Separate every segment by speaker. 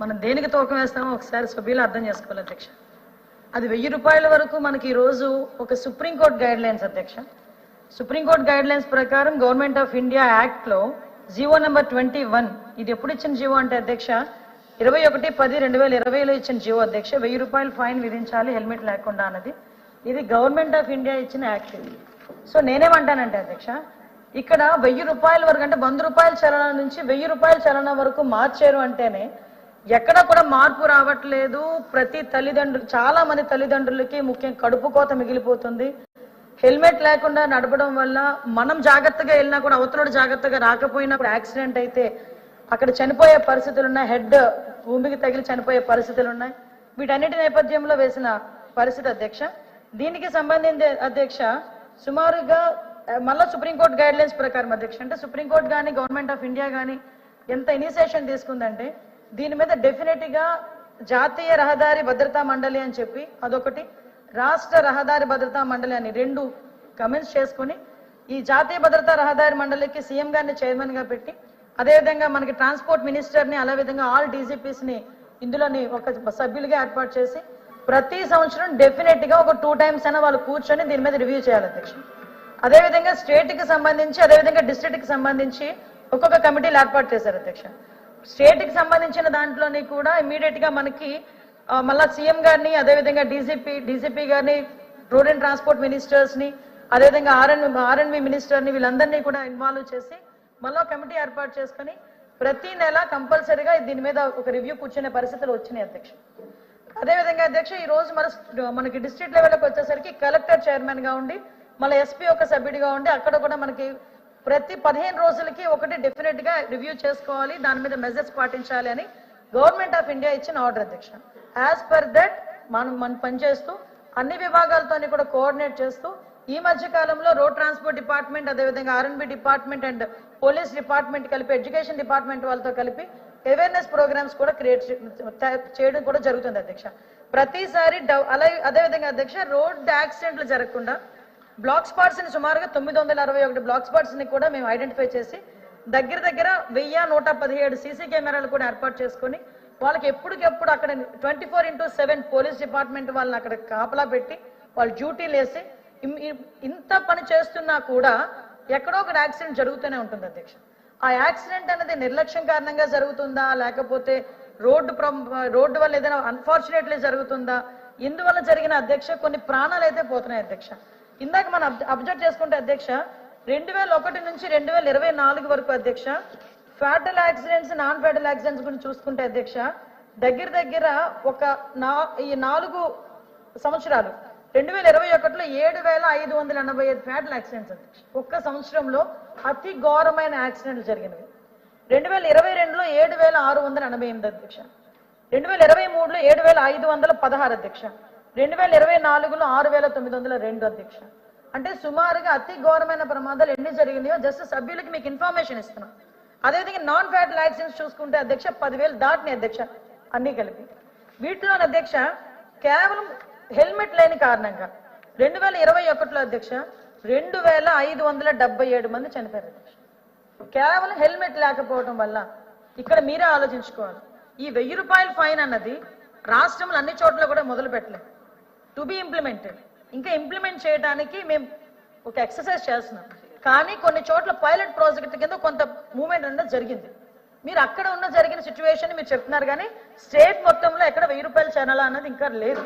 Speaker 1: మనం దేనికి తూకం వేస్తామో ఒకసారి సభ్యులు అర్థం చేసుకోవాలి అధ్యక్ష. అది 1000 రూపాయల వరకు మనకి ఈ రోజు ఒక సుప్రీంకోర్టు గైడ్ లైన్స్ అధ్యక్ష. సుప్రీంకోర్టు గైడ్ లైన్స్ ప్రకారం గవర్నమెంట్ ఆఫ్ ఇండియా యాక్ట్ లో జీవో నెంబర్ 21 ఇది ఎప్పుడు ఇచ్చిన జీవో అంటే అధ్యక్ష 21/10/2020లో ఇచ్చిన జీవో అధ్యక్ష. 1000 రూపాయలు ఫైన్ విధించాలి హెల్మెట్ లేకుండా అన్నది. ఇది గవర్నమెంట్ ఆఫ్ ఇండియా ఇచ్చిన యాక్ట్ ఇది. సో నేనేమంటానంటే అధ్యక్ష, ఇక్కడ 1000 రూపాయల వరకు అంటే 100 రూపాయల చలన నుంచి 1000 రూపాయల చలన వరకు మార్చారు అంటేనే ఎక్కడ కూడా మార్పు రావట్లేదు. ప్రతి తల్లిదండ్రులు, చాలా మంది తల్లిదండ్రులకి ముఖ్యంగా కడుపు కోత మిగిలిపోతుంది. హెల్మెట్ లేకుండా నడపడం వల్ల మనం జాగ్రత్తగా వెళ్ళినా కూడా అవతలడు జాగ్రత్తగా రాకపోయినప్పుడు యాక్సిడెంట్ అయితే అక్కడ చనిపోయే పరిస్థితులు ఉన్నాయి. హెడ్ భూమికి తగిలి చనిపోయే పరిస్థితులు ఉన్నాయి. వీటన్నిటి నేపథ్యంలో వేసిన పరిస్థితి అధ్యక్ష. దీనికి సంబంధించి అధ్యక్ష సుమారుగా మళ్ళా సుప్రీంకోర్టు గైడ్ లైన్స్ ప్రకారం అధ్యక్ష, అంటే సుప్రీంకోర్టు కానీ గవర్నమెంట్ ఆఫ్ ఇండియా కానీ ఎంత ఇనిషియేషన్ తీసుకుందంటే దీని మీద డెఫినెట్ గా జాతీయ రహదారి భద్రతా మండలి అని చెప్పి అదొకటి, రాష్ట్ర రహదారి భద్రతా మండలి అని 2 కమెంట్స్ చేసుకుని ఈ జాతీయ భద్రతా రహదారి మండలికి సీఎం గారిని చైర్మన్ గా పెట్టి అదేవిధంగా మనకి ట్రాన్స్పోర్ట్ మినిస్టర్ ని అదే విధంగా ఆల్ డీజీపీస్ ని ఇందులోని ఒక సభ్యులుగా ఏర్పాటు చేసి ప్రతి సంవత్సరం డెఫినెట్ గా ఒక 2 times అయినా వాళ్ళు కూర్చొని దీని మీద రివ్యూ చేయాలి అధ్యక్ష. అదేవిధంగా స్టేట్ కి సంబంధించి అదేవిధంగా డిస్ట్రిక్ట్ కి సంబంధించి ఒక్కొక్క కమిటీలు ఏర్పాటు చేశారు అధ్యక్ష. స్టేట్ కి సంబంధించిన దాంట్లోని కూడా ఇమీడియట్ గా మనకి మళ్ళా సీఎం గారిని అదేవిధంగా డీజీపీ గారిని రోడ్ అండ్ ట్రాన్స్పోర్ట్ మినిస్టర్స్ ని అదేవిధంగా ఆర్ఎన్వి మినిస్టర్ ని వీళ్ళందరినీ కూడా ఇన్వాల్వ్ చేసి మళ్ళా కమిటీ ఏర్పాటు చేసుకుని ప్రతి నెల కంపల్సరీగా దీని మీద ఒక రివ్యూ కూర్చునే పరిస్థితులు వచ్చినాయి అధ్యక్ష. అదేవిధంగా అధ్యక్ష ఈ రోజు మనకి డిస్ట్రిక్ట్ లెవెల్కి వచ్చేసరికి కలెక్టర్ చైర్మన్ గా ఉండి మళ్ళీ ఎస్పీ ఒక సభ్యుడిగా ఉండి అక్కడ కూడా మనకి ప్రతి 15 రోజులకి ఒకటి డెఫినెట్ గా రివ్యూ చేసుకోవాలి, దాని మీద మెజర్స్ పాటించాలి అని గవర్నమెంట్ ఆఫ్ ఇండియా ఇచ్చిన ఆర్డర్ అధ్యక్ష. యాజ్ పర్ దట్ మనం పనిచేస్తూ అన్ని విభాగాలతోని కూడా కోఆర్డినేట్ చేస్తూ ఈ మధ్య కాలంలో రోడ్ ట్రాన్స్పోర్ట్ డిపార్ట్మెంట్ అదేవిధంగా RNB department and police department కలిపి ఎడ్యుకేషన్ డిపార్ట్మెంట్ వాళ్ళతో కలిపి అవేర్నెస్ ప్రోగ్రామ్స్ కూడా క్రియేట్ చేయడం కూడా జరుగుతుంది అధ్యక్ష. ప్రతిసారి అదేవిధంగా అధ్యక్ష రోడ్ యాక్సిడెంట్లు జరగకుండా బ్లాక్ స్పాట్స్ ని సుమారుగా 961 బ్లాక్ స్పాట్స్ ని కూడా మేము ఐడెంటిఫై చేసి దగ్గర 1117 సీసీ కెమెరాలు కూడా ఏర్పాటు చేసుకుని వాళ్ళకి ఎప్పటికెప్పుడు అక్కడ 24/7 పోలీస్ డిపార్ట్మెంట్ వాళ్ళని అక్కడ కాపలా పెట్టి వాళ్ళు డ్యూటీలు వేసి ఇంత పని చేస్తున్నా కూడా ఎక్కడో ఒక యాక్సిడెంట్ జరుగుతూనే ఉంటుంది అధ్యక్ష. ఆ యాక్సిడెంట్ అనేది నిర్లక్ష్యం కారణంగా జరుగుతుందా లేకపోతే రోడ్డు వల్ల ఏదైనా అన్ఫార్చునేట్లీ జరుగుతుందా, ఇందువల్ల జరిగిన అధ్యక్ష కొన్ని ప్రాణాలు అయితే పోతున్నాయి అధ్యక్ష. ఇందాక మనం అబ్జర్వ్ చేసుకుంటే అధ్యక్ష 2001 నుంచి 2024 వరకు అధ్యక్ష fatal accidents non fatal accidents గురించి చూసుకుంటే అధ్యక్ష దగ్గర ఒక ఈ 4 సంవత్సరాలు 2021లో 7585 ఫ్యాటల్ యాక్సిడెంట్స్ అధ్యక్ష. ఒక్క సంవత్సరంలో అతి ఘోరమైన యాక్సిడెంట్లు జరిగినవి. 2022లో 7688 అధ్యక్ష, 2023లో 7516 అధ్యక్ష, 2024లో 6902 అధ్యక్ష. అంటే సుమారుగా అతి ఘోరమైన ప్రమాదాలు ఎన్ని జరిగినాయో జస్ట్ సభ్యులకి మీకు ఇన్ఫర్మేషన్ ఇస్తున్నాం. అదేవిధంగా నాన్ ఫ్యాటల్ యాక్సిడెంట్స్ చూసుకుంటే అధ్యక్ష 10,000 దాటినాయి అధ్యక్ష అన్ని కలిపి. వీటిలో అధ్యక్ష కేవలం హెల్మెట్ లేని కారణంగా 2021లో అధ్యక్ష 2577 మంది చనిపోయారు అధ్యక్ష. కేవలం హెల్మెట్ లేకపోవడం వల్ల. ఇక్కడ మీరే ఆలోచించుకోవాలి, ఈ 1000 రూపాయల ఫైన్ అన్నది రాష్ట్రంలో అన్ని చోట్ల కూడా మొదలు పెట్టలేదు, టు బి ఇంప్లిమెంటెడ్. ఇంకా ఇంప్లిమెంట్ చేయడానికి మేము ఒక ఎక్సర్సైజ్ చేస్తున్నాం. కానీ కొన్ని చోట్ల పైలట్ ప్రాజెక్ట్ కింద కొంత మూవ్మెంట్ అనేది జరిగింది. మీరు అక్కడ జరిగిన సిచ్యువేషన్ మీరు చెప్తున్నారు, కానీ స్టేట్ మొత్తంలో ఎక్కడ 1000 రూపాయల ఛానల్ అన్నది ఇంకా లేదు,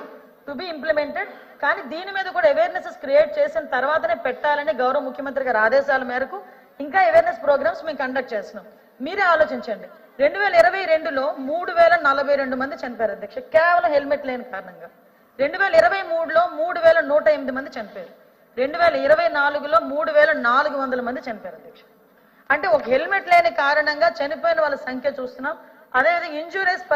Speaker 1: టు బి ఇంప్లిమెంటెడ్. కానీ దీని మీద కూడా అవేర్నెస్ క్రియేట్ చేసిన తర్వాతనే పెట్టాలని గౌరవ ముఖ్యమంత్రి గారి ఆదేశాల మేరకు ఇంకా అవేర్నెస్ ప్రోగ్రామ్స్ మేము కండక్ట్ చేస్తున్నాం. మీరే ఆలోచించండి, 2022లో 3042 మంది చనిపోయారు అధ్యక్ష కేవలం హెల్మెట్ లేని కారణంగా. 2023లో 3108 మంది చనిపోయారు. 2024లో 3400 మంది చనిపోయారు అధ్యక్ష. అంటే ఒక హెల్మెట్ లేని కారణంగా చనిపోయిన వాళ్ళ సంఖ్య చూస్తున్నాం. అదేవిధంగా ఇంజూరీస్